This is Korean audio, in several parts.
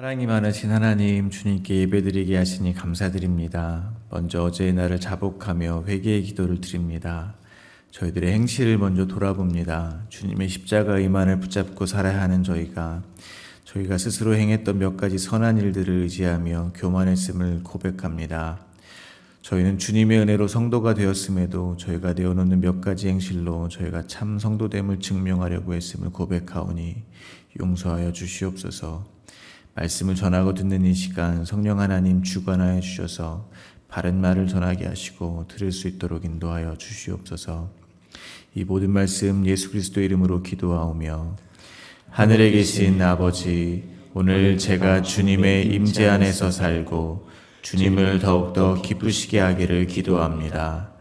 사랑이 많으신 하나님, 주님께 예배드리게 하시니 감사드립니다. 먼저 어제의 날을 자복하며 회개의 기도를 드립니다. 저희들의 행실을 먼저 돌아봅니다. 주님의 십자가 의만을 붙잡고 살아야 하는 저희가 스스로 행했던 몇 가지 선한 일들을 의지하며 교만했음을 고백합니다. 저희는 주님의 은혜로 성도가 되었음에도 저희가 내어놓는 몇 가지 행실로 저희가 참 성도됨을 증명하려고 했음을 고백하오니 용서하여 주시옵소서. 말씀을 전하고 듣는 이 시간 성령 하나님 주관하여 주셔서 바른 말을 전하게 하시고 들을 수 있도록 인도하여 주시옵소서. 이 모든 말씀 예수 그리스도 이름으로 기도하오며, 하늘에 계신 아버지, 오늘 제가 주님의 임재 안에서 살고 주님을 더욱더 기쁘시게 하기를 기도합니다.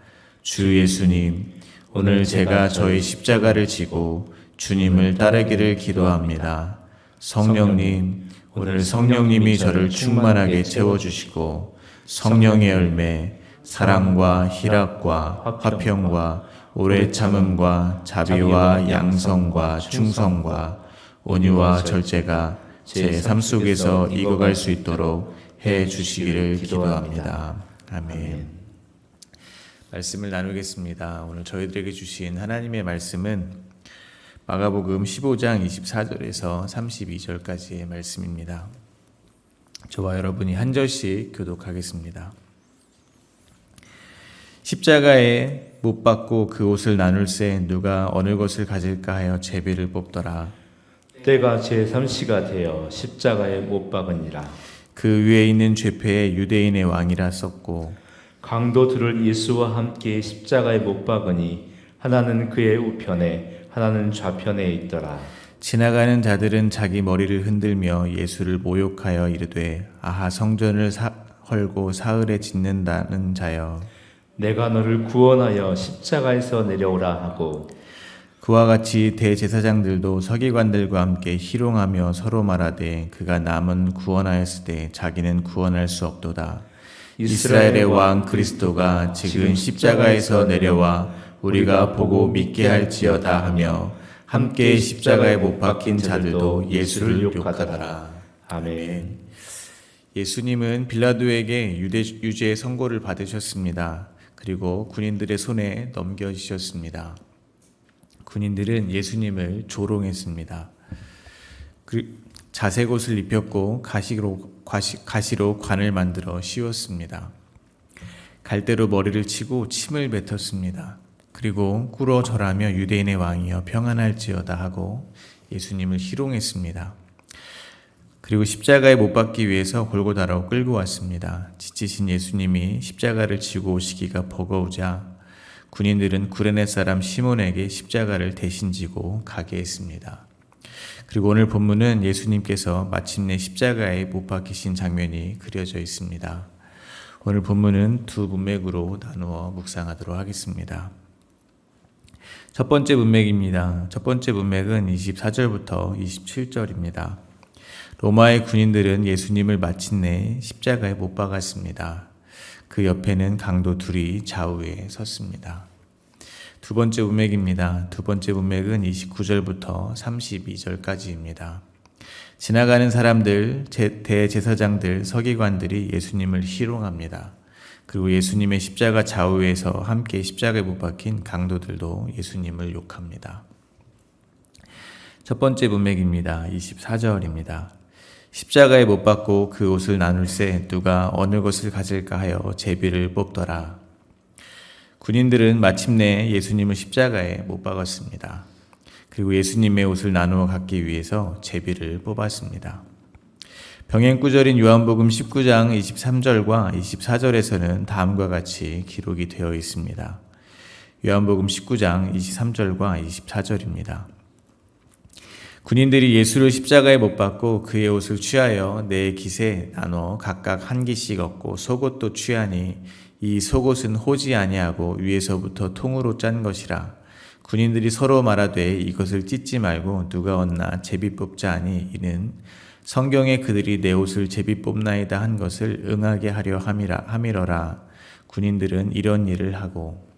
주 예수님, 오늘 제가 저의 십자가를 지고 주님을 따르기를 기도합니다. 성령님, 오늘 성령님이 저를 충만하게 채워주시고 성령의 열매, 사랑과 희락과 화평과 오래 참음과 자비와 양성과 충성과 온유와 절제가 제 삶 속에서 익어갈 수 있도록 해 주시기를 기도합니다. 아멘. 말씀을 나누겠습니다. 오늘 저희들에게 주신 하나님의 말씀은 마가복음 15장 24절에서 32절까지의 말씀입니다. 저와 여러분이 한 절씩 교독하겠습니다. 십자가에 못 박고 그 옷을 나눌새 누가 어느 것을 가질까 하여 제비를 뽑더라. 때가 제3시가 되어 십자가에 못 박으니라. 그 위에 있는 죄패에 유대인의 왕이라 썼고, 강도 둘을 예수와 함께 십자가에 못 박으니 하나는 그의 우편에 하나는 좌편에 있더라. 지나가는 자들은 자기 머리를 흔들며 예수를 모욕하여 이르되, 아하, 성전을 헐고 사흘에 짓는다는 자여, 내가 너를 구원하여 십자가에서 내려오라 하고, 그와 같이 대제사장들도 서기관들과 함께 희롱하며 서로 말하되, 그가 남은 구원하였으되 자기는 구원할 수 없도다. 이스라엘의 왕 그리스도가 지금 십자가에서 내려와 우리가 보고 믿게 할지어다 하며 함께 십자가에 못 박힌 자들도 예수를 욕하더라. 아멘. 예수님은 빌라도에게 유죄의 선고를 받으셨습니다. 그리고 군인들의 손에 넘겨지셨습니다. 군인들은 예수님을 조롱했습니다. 자색 옷을 입혔고 가시로 관을 만들어 씌웠습니다. 갈대로 머리를 치고 침을 뱉었습니다. 그리고 꿇어 절하며 유대인의 왕이여 평안할지어다 하고 예수님을 희롱했습니다. 그리고 십자가에 못 박기 위해서 골고다로 끌고 왔습니다. 지치신 예수님이 십자가를 지고 오시기가 버거우자 군인들은 구레네 사람 시몬에게 십자가를 대신 지고 가게 했습니다. 그리고 오늘 본문은 예수님께서 마침내 십자가에 못 박히신 장면이 그려져 있습니다. 오늘 본문은 두 문맥으로 나누어 묵상하도록 하겠습니다. 첫 번째 문맥입니다. 첫 번째 문맥은 24절부터 27절입니다. 로마의 군인들은 예수님을 마침내 십자가에 못 박았습니다. 그 옆에는 강도 둘이 좌우에 섰습니다. 두 번째 문맥입니다. 두 번째 문맥은 29절부터 32절까지입니다. 지나가는 사람들, 대제사장들, 서기관들이 예수님을 희롱합니다. 그리고 예수님의 십자가 좌우에서 함께 십자가에 못 박힌 강도들도 예수님을 욕합니다. 첫 번째 문맥입니다. 24절입니다. 십자가에 못 박고 그 옷을 나눌새 누가 어느 것을 가질까 하여 제비를 뽑더라. 군인들은 마침내 예수님을 십자가에 못 박았습니다. 그리고 예수님의 옷을 나누어 갖기 위해서 제비를 뽑았습니다. 병행구절인 요한복음 19장 23절과 24절에서는 다음과 같이 기록이 되어 있습니다. 요한복음 19장 23절과 24절입니다. 군인들이 예수를 십자가에 못 박고 그의 옷을 취하여 네 깃에 나눠 각각 한 깃씩 얻고 속옷도 취하니 이 속옷은 호지 아니하고 위에서부터 통으로 짠 것이라. 군인들이 서로 말하되 이것을 찢지 말고 누가 얻나 제비 뽑자 하니 이는 성경에 그들이 내 옷을 제비 뽑나이다 한 것을 응하게 하려 함이러라. 군인들은 이런 일을 하고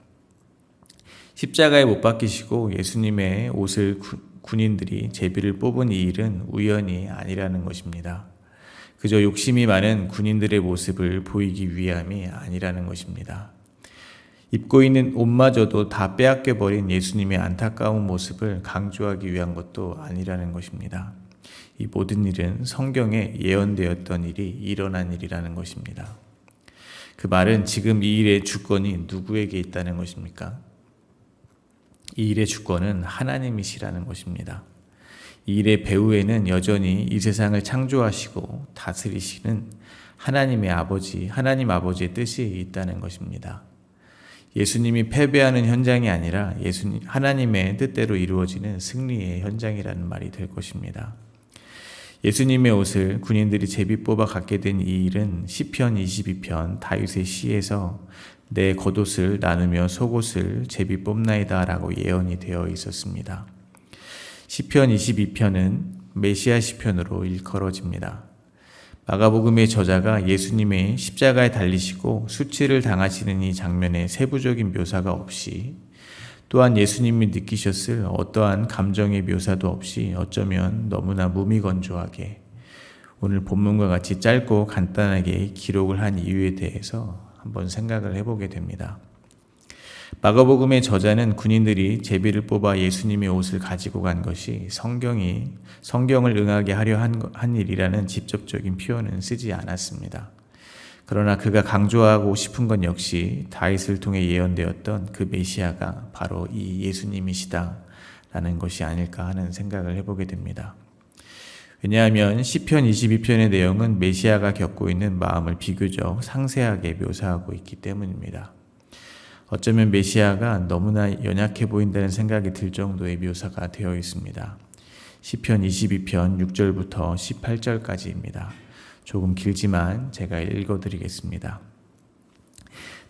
십자가에 못 박히시고 예수님의 옷을 군인들이 제비를 뽑은 이 일은 우연이 아니라는 것입니다. 그저 욕심이 많은 군인들의 모습을 보이기 위함이 아니라는 것입니다. 입고 있는 옷마저도 다 빼앗겨버린 예수님의 안타까운 모습을 강조하기 위한 것도 아니라는 것입니다. 이 모든 일은 성경에 예언되었던 일이 일어난 일이라는 것입니다. 그 말은 지금 이 일의 주권이 누구에게 있다는 것입니까? 이 일의 주권은 하나님이시라는 것입니다. 이 일의 배후에는 여전히 이 세상을 창조하시고 다스리시는 하나님 아버지의 뜻이 있다는 것입니다. 예수님이 패배하는 현장이 아니라 하나님의 뜻대로 이루어지는 승리의 현장이라는 말이 될 것입니다. 예수님의 옷을 군인들이 제비 뽑아 갖게 된 이 일은 시편 22편 다윗의 시에서 내 겉옷을 나누며 속옷을 제비 뽑나이다 라고 예언이 되어 있었습니다. 시편 22편은 메시아 시편으로 일컬어집니다. 마가복음의 저자가 예수님의 십자가에 달리시고 수치를 당하시는 이 장면의 세부적인 묘사가 없이 또한 예수님이 느끼셨을 어떠한 감정의 묘사도 없이 어쩌면 너무나 무미건조하게 오늘 본문과 같이 짧고 간단하게 기록을 한 이유에 대해서 한번 생각을 해보게 됩니다. 마가복음의 저자는 군인들이 제비를 뽑아 예수님의 옷을 가지고 간 것이 성경을 응하게 하려 한 일이라는 직접적인 표현은 쓰지 않았습니다. 그러나 그가 강조하고 싶은 건 역시 다윗을 통해 예언되었던 그 메시아가 바로 이 예수님이시다라는 것이 아닐까 하는 생각을 해보게 됩니다. 왜냐하면 시편 22편의 내용은 메시아가 겪고 있는 마음을 비교적 상세하게 묘사하고 있기 때문입니다. 어쩌면 메시아가 너무나 연약해 보인다는 생각이 들 정도의 묘사가 되어 있습니다. 시편 22편 6절부터 18절까지입니다. 조금 길지만 제가 읽어드리겠습니다.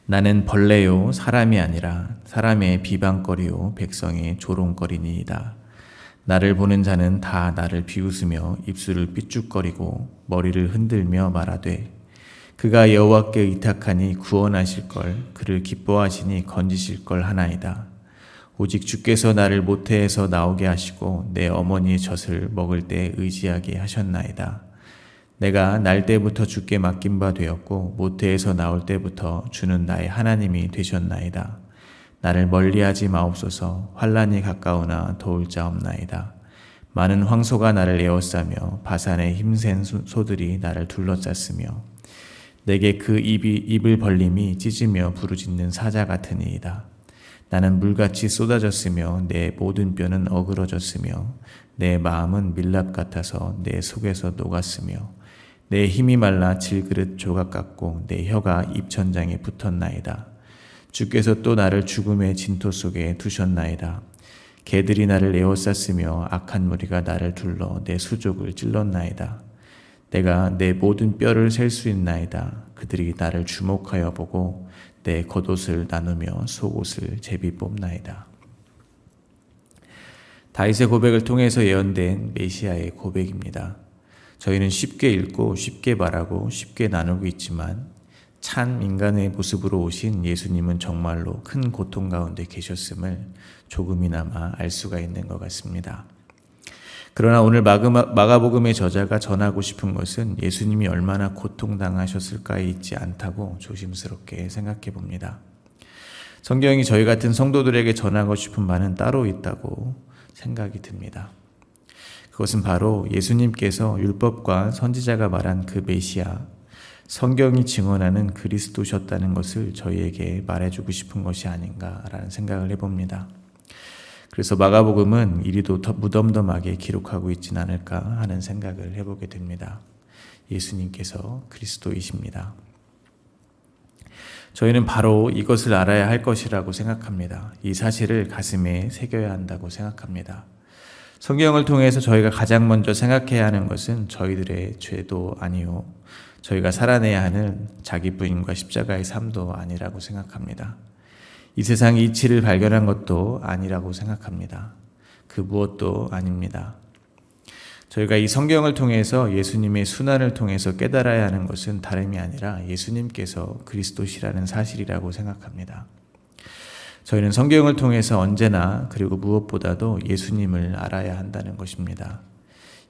나는 벌레요 사람이 아니라 사람의 비방거리요 백성의 조롱거리니이다. 나를 보는 자는 다 나를 비웃으며 입술을 삐죽거리고 머리를 흔들며 말하되 그가 여호와께 의탁하니 구원하실 걸 그를 기뻐하시니 건지실 걸 하나이다. 오직 주께서 나를 모태에서 나오게 하시고 내 어머니의 젖을 먹을 때 의지하게 하셨나이다. 내가 날 때부터 주께 맡긴 바 되었고 모태에서 나올 때부터 주는 나의 하나님이 되셨나이다. 나를 멀리하지 마옵소서. 환난이 가까우나 도울 자 없나이다. 많은 황소가 나를 에워싸며 바산의 힘센 소들이 나를 둘러쌌으며 내게 그 입을 벌림이 찢으며 부르짖는 사자 같으니이다. 나는 물같이 쏟아졌으며 내 모든 뼈는 어그러졌으며 내 마음은 밀랍 같아서 내 속에서 녹았으며 내 힘이 말라 질그릇 조각 같고 내 혀가 입천장에 붙었나이다. 주께서 또 나를 죽음의 진토 속에 두셨나이다. 개들이 나를 에워쌌으며 악한 무리가 나를 둘러 내 수족을 찔렀나이다. 내가 내 모든 뼈를 셀 수 있나이다. 그들이 나를 주목하여 보고 내 겉옷을 나누며 속옷을 제비 뽑나이다. 다윗의 고백을 통해서 예언된 메시아의 고백입니다. 저희는 쉽게 읽고 쉽게 말하고 쉽게 나누고 있지만 참 인간의 모습으로 오신 예수님은 정말로 큰 고통 가운데 계셨음을 조금이나마 알 수가 있는 것 같습니다. 그러나 오늘 마가복음의 저자가 전하고 싶은 것은 예수님이 얼마나 고통당하셨을까에 있지 않다고 조심스럽게 생각해 봅니다. 성경이 저희 같은 성도들에게 전하고 싶은 바는 따로 있다고 생각이 듭니다. 그것은 바로 예수님께서 율법과 선지자가 말한 그 메시아, 성경이 증언하는 그리스도셨다는 것을 저희에게 말해주고 싶은 것이 아닌가라는 생각을 해봅니다. 그래서 마가복음은 이리도 더 무덤덤하게 기록하고 있진 않을까 하는 생각을 해보게 됩니다. 예수님께서 그리스도이십니다. 저희는 바로 이것을 알아야 할 것이라고 생각합니다. 이 사실을 가슴에 새겨야 한다고 생각합니다. 성경을 통해서 저희가 가장 먼저 생각해야 하는 것은 저희들의 죄도 아니요, 저희가 살아내야 하는 자기 부인과 십자가의 삶도 아니라고 생각합니다. 이 세상 이치를 발견한 것도 아니라고 생각합니다. 그 무엇도 아닙니다. 저희가 이 성경을 통해서 예수님의 순환을 통해서 깨달아야 하는 것은 다름이 아니라 예수님께서 그리스도시라는 사실이라고 생각합니다. 저희는 성경을 통해서 언제나 그리고 무엇보다도 예수님을 알아야 한다는 것입니다.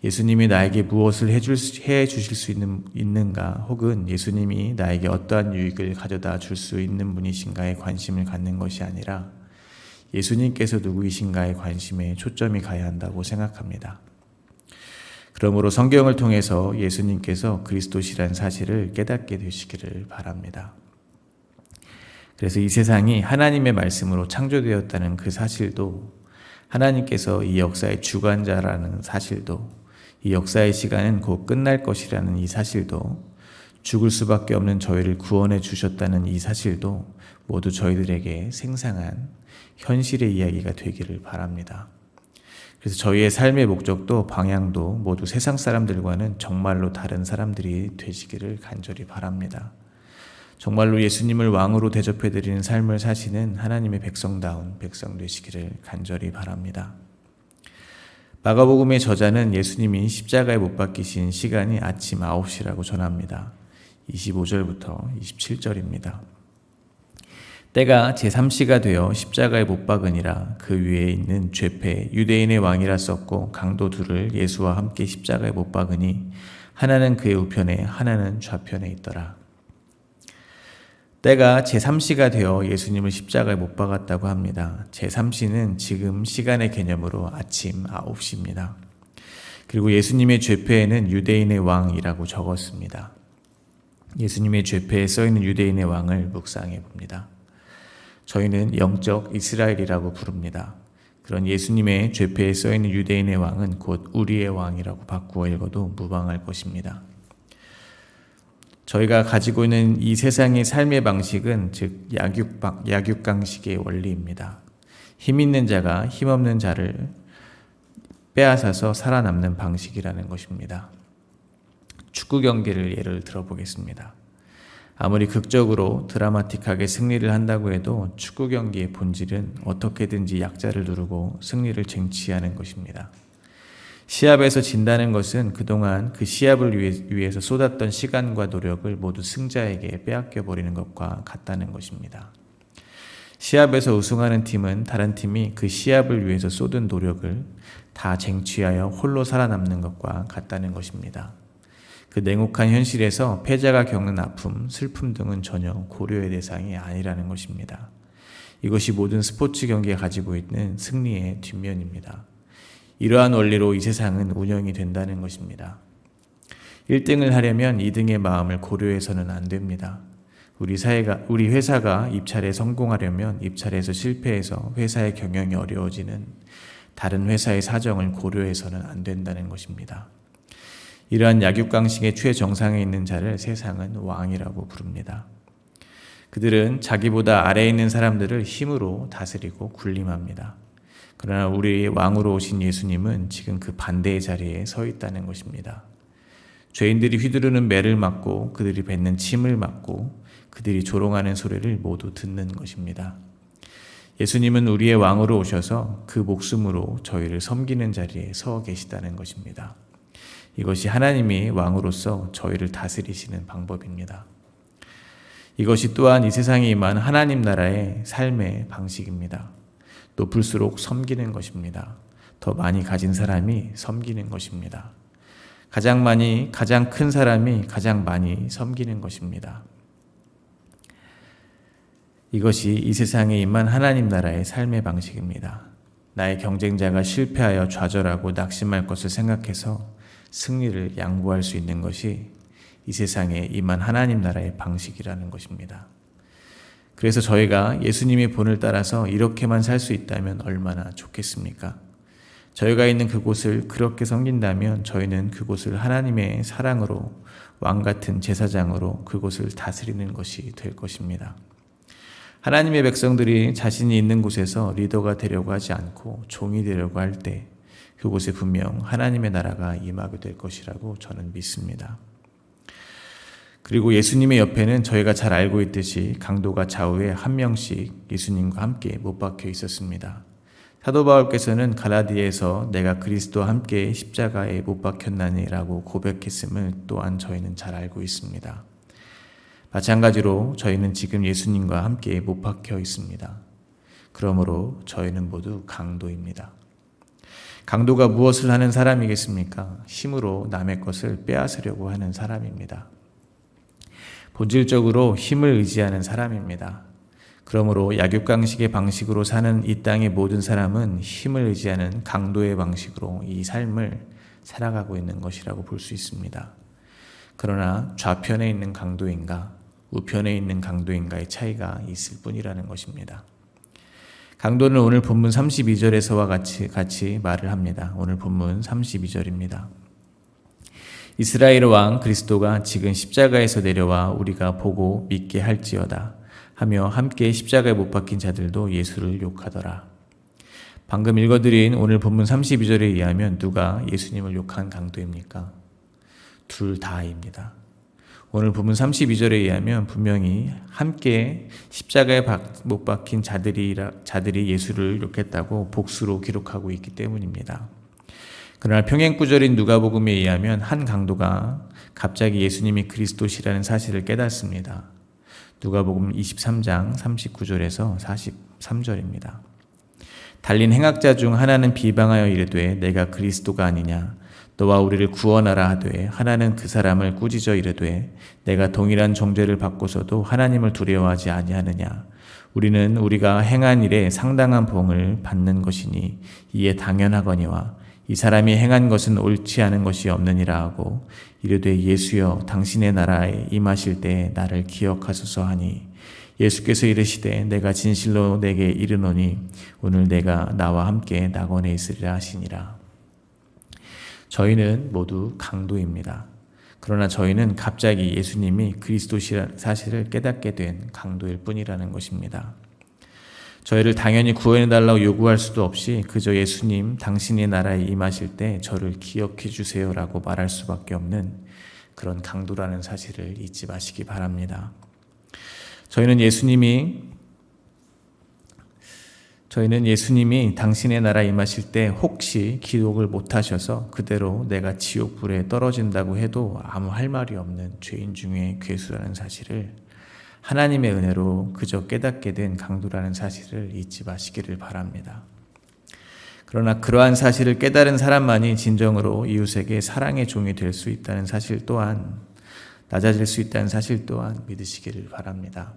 예수님이 나에게 무엇을 해 주실 수 있는가, 혹은 예수님이 나에게 어떠한 유익을 가져다 줄 수 있는 분이신가에 관심을 갖는 것이 아니라 예수님께서 누구이신가에 관심에 초점이 가야 한다고 생각합니다. 그러므로 성경을 통해서 예수님께서 그리스도시란 사실을 깨닫게 되시기를 바랍니다. 그래서 이 세상이 하나님의 말씀으로 창조되었다는 그 사실도, 하나님께서 이 역사의 주관자라는 사실도, 이 역사의 시간은 곧 끝날 것이라는 이 사실도, 죽을 수밖에 없는 저희를 구원해 주셨다는 이 사실도 모두 저희들에게 생생한 현실의 이야기가 되기를 바랍니다. 그래서 저희의 삶의 목적도 방향도 모두 세상 사람들과는 정말로 다른 사람들이 되시기를 간절히 바랍니다. 정말로 예수님을 왕으로 대접해드리는 삶을 사시는 하나님의 백성다운 백성 되시기를 간절히 바랍니다. 마가복음의 저자는 예수님이 십자가에 못 박히신 시간이 아침 9시라고 전합니다. 25절부터 27절입니다. 때가 제3시가 되어 십자가에 못 박으니라. 그 위에 있는 죄패 유대인의 왕이라 썼고 강도 둘을 예수와 함께 십자가에 못 박으니 하나는 그의 우편에 하나는 좌편에 있더라. 때가 제3시가 되어 예수님을 십자가에 못 박았다고 합니다. 제3시는 지금 시간의 개념으로 아침 9시입니다. 그리고 예수님의 죄패에는 유대인의 왕이라고 적었습니다. 예수님의 죄패에 써있는 유대인의 왕을 묵상해 봅니다. 저희는 영적 이스라엘이라고 부릅니다. 그런 예수님의 죄패에 써있는 유대인의 왕은 곧 우리의 왕이라고 바꾸어 읽어도 무방할 것입니다. 저희가 가지고 있는 이 세상의 삶의 방식은 즉 약육강식의 원리입니다. 힘 있는 자가 힘없는 자를 빼앗아서 살아남는 방식이라는 것입니다. 축구 경기를 예를 들어보겠습니다. 아무리 극적으로 드라마틱하게 승리를 한다고 해도 축구 경기의 본질은 어떻게든지 약자를 누르고 승리를 쟁취하는 것입니다. 시합에서 진다는 것은 그동안 그 시합을 위해서 쏟았던 시간과 노력을 모두 승자에게 빼앗겨 버리는 것과 같다는 것입니다. 시합에서 우승하는 팀은 다른 팀이 그 시합을 위해서 쏟은 노력을 다 쟁취하여 홀로 살아남는 것과 같다는 것입니다. 그 냉혹한 현실에서 패자가 겪는 아픔, 슬픔 등은 전혀 고려의 대상이 아니라는 것입니다. 이것이 모든 스포츠 경기가 가지고 있는 승리의 뒷면입니다. 이러한 원리로 이 세상은 운영이 된다는 것입니다. 1등을 하려면 2등의 마음을 고려해서는 안 됩니다. 우리 회사가 입찰에 성공하려면 입찰에서 실패해서 회사의 경영이 어려워지는 다른 회사의 사정을 고려해서는 안 된다는 것입니다. 이러한 약육강식의 최정상에 있는 자를 세상은 왕이라고 부릅니다. 그들은 자기보다 아래에 있는 사람들을 힘으로 다스리고 군림합니다. 그러나 우리의 왕으로 오신 예수님은 지금 그 반대의 자리에 서 있다는 것입니다. 죄인들이 휘두르는 매를 맞고 그들이 뱉는 침을 맞고 그들이 조롱하는 소리를 모두 듣는 것입니다. 예수님은 우리의 왕으로 오셔서 그 목숨으로 저희를 섬기는 자리에 서 계시다는 것입니다. 이것이 하나님이 왕으로서 저희를 다스리시는 방법입니다. 이것이 또한 이 세상에 임한 하나님 나라의 삶의 방식입니다. 높을수록 섬기는 것입니다. 더 많이 가진 사람이 섬기는 것입니다. 가장 큰 사람이 가장 많이 섬기는 것입니다. 이것이 이 세상에 임한 하나님 나라의 삶의 방식입니다. 나의 경쟁자가 실패하여 좌절하고 낙심할 것을 생각해서 승리를 양보할 수 있는 것이 이 세상에 임한 하나님 나라의 방식이라는 것입니다. 그래서 저희가 예수님의 본을 따라서 이렇게만 살 수 있다면 얼마나 좋겠습니까? 저희가 있는 그곳을 그렇게 섬긴다면 저희는 그곳을 하나님의 사랑으로 왕같은 제사장으로 그곳을 다스리는 것이 될 것입니다. 하나님의 백성들이 자신이 있는 곳에서 리더가 되려고 하지 않고 종이 되려고 할 때 그곳에 분명 하나님의 나라가 임하게 될 것이라고 저는 믿습니다. 그리고 예수님의 옆에는 저희가 잘 알고 있듯이 강도가 좌우에 한 명씩 예수님과 함께 못 박혀 있었습니다. 사도 바울께서는 갈라디아에서 내가 그리스도와 함께 십자가에 못 박혔나니 라고 고백했음을 또한 저희는 잘 알고 있습니다. 마찬가지로 저희는 지금 예수님과 함께 못 박혀 있습니다. 그러므로 저희는 모두 강도입니다. 강도가 무엇을 하는 사람이겠습니까? 힘으로 남의 것을 빼앗으려고 하는 사람입니다. 본질적으로 힘을 의지하는 사람입니다. 그러므로 약육강식의 방식으로 사는 이 땅의 모든 사람은 힘을 의지하는 강도의 방식으로 이 삶을 살아가고 있는 것이라고 볼 수 있습니다. 그러나 좌편에 있는 강도인가, 우편에 있는 강도인가의 차이가 있을 뿐이라는 것입니다. 강도는 오늘 본문 32절에서와 같이 말을 합니다. 오늘 본문 32절입니다. 이스라엘 왕 그리스도가 지금 십자가에서 내려와 우리가 보고 믿게 할지어다 하며 함께 십자가에 못 박힌 자들도 예수를 욕하더라. 방금 읽어드린 오늘 본문 32절에 의하면 누가 예수님을 욕한 강도입니까? 둘 다입니다. 오늘 본문 32절에 의하면 분명히 함께 십자가에 못 박힌 자들이 예수를 욕했다고 복수로 기록하고 있기 때문입니다. 그러나 평행구절인 누가복음에 의하면 한 강도가 갑자기 예수님이 그리스도시라는 사실을 깨닫습니다. 누가복음 23장 39절에서 43절입니다. 달린 행악자 중 하나는 비방하여 이르되 내가 그리스도가 아니냐 너와 우리를 구원하라 하되 하나는 그 사람을 꾸짖어 이르되 내가 동일한 정죄를 받고서도 하나님을 두려워하지 아니하느냐 우리는 우리가 행한 일에 상당한 보응을 받는 것이니 이에 당연하거니와 이 사람이 행한 것은 옳지 않은 것이 없느니라 하고 이르되 예수여 당신의 나라에 임하실 때에 나를 기억하소서 하니 예수께서 이르시되 내가 진실로 내게 이르노니 오늘 내가 나와 함께 낙원에 있으리라 하시니라. 저희는 모두 강도입니다. 그러나 저희는 갑자기 예수님이 그리스도시라는 사실을 깨닫게 된 강도일 뿐이라는 것입니다. 저희를 당연히 구원해달라고 요구할 수도 없이 그저 예수님 당신의 나라에 임하실 때 저를 기억해 주세요라고 말할 수밖에 없는 그런 강도라는 사실을 잊지 마시기 바랍니다. 저희는 예수님이 당신의 나라에 임하실 때 혹시 기록을 못하셔서 그대로 내가 지옥불에 떨어진다고 해도 아무 할 말이 없는 죄인 중에 괴수라는 사실을 하나님의 은혜로 그저 깨닫게 된 강도라는 사실을 잊지 마시기를 바랍니다. 그러나 그러한 사실을 깨달은 사람만이 진정으로 이웃에게 사랑의 종이 될 수 있다는 사실 또한 낮아질 수 있다는 사실 또한 믿으시기를 바랍니다.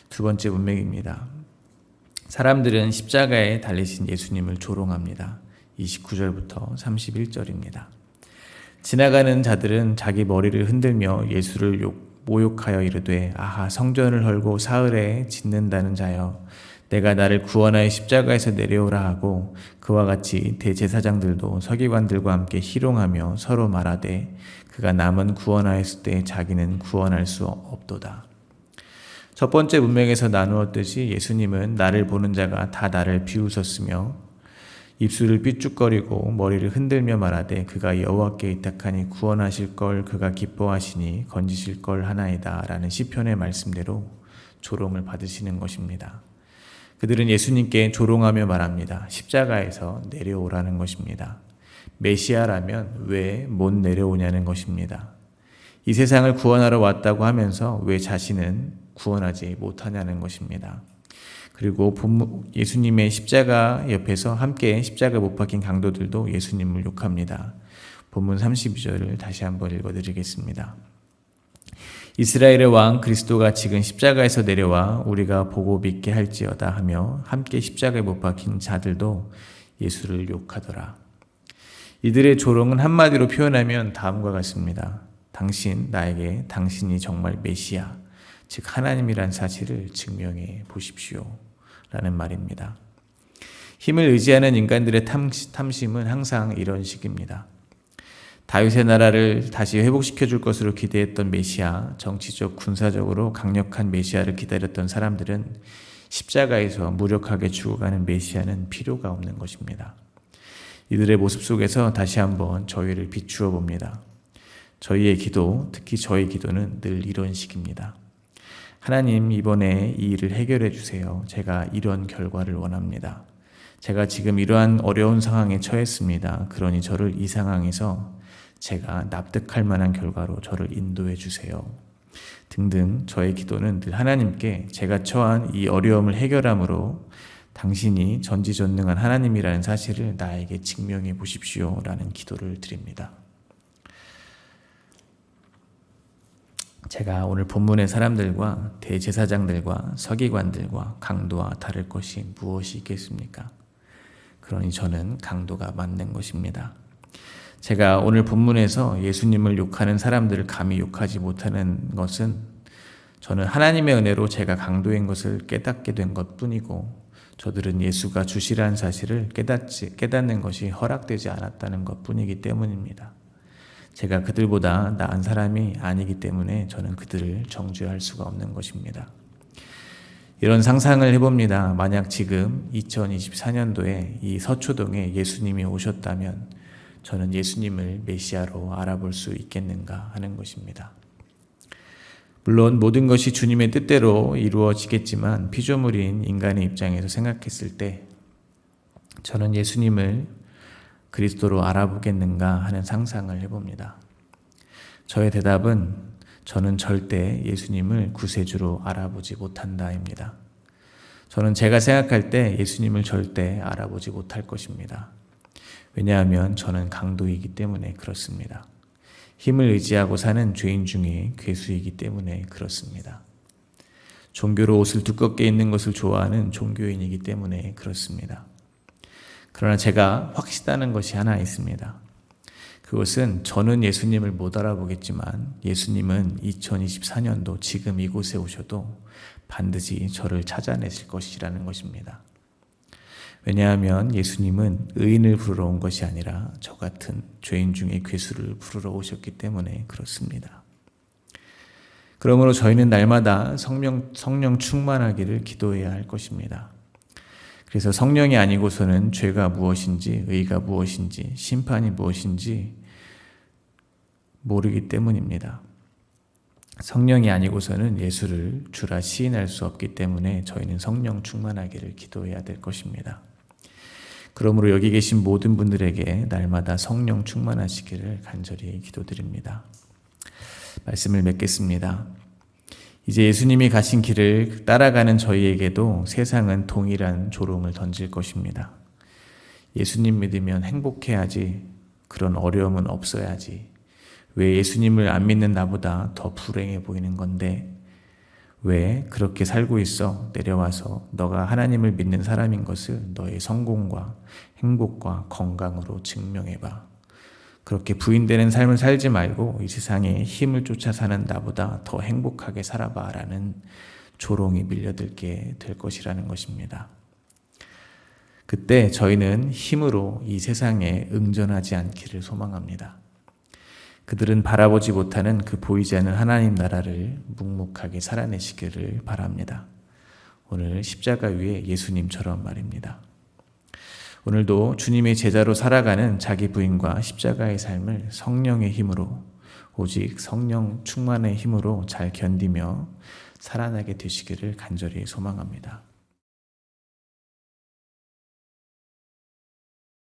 두 번째 문맥입니다. 사람들은 십자가에 달리신 예수님을 조롱합니다. 29절부터 31절입니다. 지나가는 자들은 자기 머리를 흔들며 예수를 모욕하여 이르되 아하 성전을 헐고 사흘에 짓는다는 자여 내가 나를 구원하여 십자가에서 내려오라 하고 그와 같이 대제사장들도 서기관들과 함께 희롱하며 서로 말하되 그가 남은 구원하였을 때 자기는 구원할 수 없도다. 첫 번째 문맥에서 나누었듯이 예수님은 나를 보는 자가 다 나를 비웃었으며 입술을 삐죽거리고 머리를 흔들며 말하되 그가 여호와께 의탁하니 구원하실 걸 그가 기뻐하시니 건지실 걸 하나이다 라는 시편의 말씀대로 조롱을 받으시는 것입니다. 그들은 예수님께 조롱하며 말합니다. 십자가에서 내려오라는 것입니다. 메시아라면 왜 못 내려오냐는 것입니다. 이 세상을 구원하러 왔다고 하면서 왜 자신은 구원하지 못하냐는 것입니다. 그리고 예수님의 십자가 옆에서 함께 십자가 못 박힌 강도들도 예수님을 욕합니다. 본문 32절을 다시 한번 읽어드리겠습니다. 이스라엘의 왕 그리스도가 지금 십자가에서 내려와 우리가 보고 믿게 할지어다 하며 함께 십자가에 못 박힌 자들도 예수를 욕하더라. 이들의 조롱은 한마디로 표현하면 다음과 같습니다. 나에게 당신이 정말 메시아, 즉 하나님이란 사실을 증명해 보십시오 라는 말입니다. 힘을 의지하는 인간들의 탐심은 항상 이런 식입니다. 다윗의 나라를 다시 회복시켜 줄 것으로 기대했던 메시아, 정치적, 군사적으로 강력한 메시아를 기다렸던 사람들은 십자가에서 무력하게 죽어가는 메시아는 필요가 없는 것입니다. 이들의 모습 속에서 다시 한번 저희를 비추어 봅니다. 저희의 기도, 특히 저희 기도는 늘 이런 식입니다. 하나님, 이번에 이 일을 해결해 주세요. 제가 이런 결과를 원합니다. 제가 지금 이러한 어려운 상황에 처했습니다. 그러니 저를 이 상황에서 제가 납득할 만한 결과로 저를 인도해 주세요. 등등 저의 기도는 늘 하나님께 제가 처한 이 어려움을 해결함으로 당신이 전지전능한 하나님이라는 사실을 나에게 증명해 보십시오 라는 기도를 드립니다. 제가 오늘 본문의 사람들과 대제사장들과 서기관들과 강도와 다를 것이 무엇이 있겠습니까? 그러니 저는 강도가 맞는 것입니다. 제가 오늘 본문에서 예수님을 욕하는 사람들을 감히 욕하지 못하는 것은 저는 하나님의 은혜로 제가 강도인 것을 깨닫게 된 것뿐이고 저들은 예수가 주시라는 사실을 깨닫는 것이 허락되지 않았다는 것뿐이기 때문입니다. 제가 그들보다 나은 사람이 아니기 때문에 저는 그들을 정죄할 수가 없는 것입니다. 이런 상상을 해봅니다. 만약 지금 2024년도에 이 서초동에 예수님이 오셨다면 저는 예수님을 메시아로 알아볼 수 있겠는가 하는 것입니다. 물론 모든 것이 주님의 뜻대로 이루어지겠지만 피조물인 인간의 입장에서 생각했을 때 저는 예수님을 그리스도로 알아보겠는가 하는 상상을 해봅니다. 저의 대답은 저는 절대 예수님을 구세주로 알아보지 못한다입니다. 저는 제가 생각할 때 예수님을 절대 알아보지 못할 것입니다. 왜냐하면 저는 강도이기 때문에 그렇습니다. 힘을 의지하고 사는 죄인 중에 괴수이기 때문에 그렇습니다. 종교로 옷을 두껍게 입는 것을 좋아하는 종교인이기 때문에 그렇습니다. 그러나 제가 확신하는 것이 하나 있습니다. 그것은 저는 예수님을 못 알아보겠지만 예수님은 2024년도 지금 이곳에 오셔도 반드시 저를 찾아내실 것이라는 것입니다. 왜냐하면 예수님은 의인을 부르러 온 것이 아니라 저 같은 죄인 중에 괴수를 부르러 오셨기 때문에 그렇습니다. 그러므로 저희는 날마다 성령 충만하기를 기도해야 할 것입니다. 그래서 성령이 아니고서는 죄가 무엇인지 의가 무엇인지 심판이 무엇인지 모르기 때문입니다. 성령이 아니고서는 예수를 주라 시인할 수 없기 때문에 저희는 성령 충만하기를 기도해야 될 것입니다. 그러므로 여기 계신 모든 분들에게 날마다 성령 충만하시기를 간절히 기도드립니다. 말씀을 맺겠습니다. 이제 예수님이 가신 길을 따라가는 저희에게도 세상은 동일한 조롱을 던질 것입니다. 예수님 믿으면 행복해야지, 그런 어려움은 없어야지, 왜 예수님을 안 믿는 나보다 더 불행해 보이는 건데 왜 그렇게 살고 있어? 내려와서 너가 하나님을 믿는 사람인 것을 너의 성공과 행복과 건강으로 증명해봐. 그렇게 부인되는 삶을 살지 말고 이 세상에 힘을 쫓아 사는 나보다 더 행복하게 살아봐 라는 조롱이 밀려들게 될 것이라는 것입니다. 그때 저희는 힘으로 이 세상에 응전하지 않기를 소망합니다. 그들은 바라보지 못하는 그 보이지 않는 하나님 나라를 묵묵하게 살아내시기를 바랍니다. 오늘 십자가 위에 예수님처럼 말입니다. 오늘도 주님의 제자로 살아가는 자기 부인과 십자가의 삶을 성령의 힘으로, 오직 성령 충만의 힘으로 잘 견디며 살아나게 되시기를 간절히 소망합니다.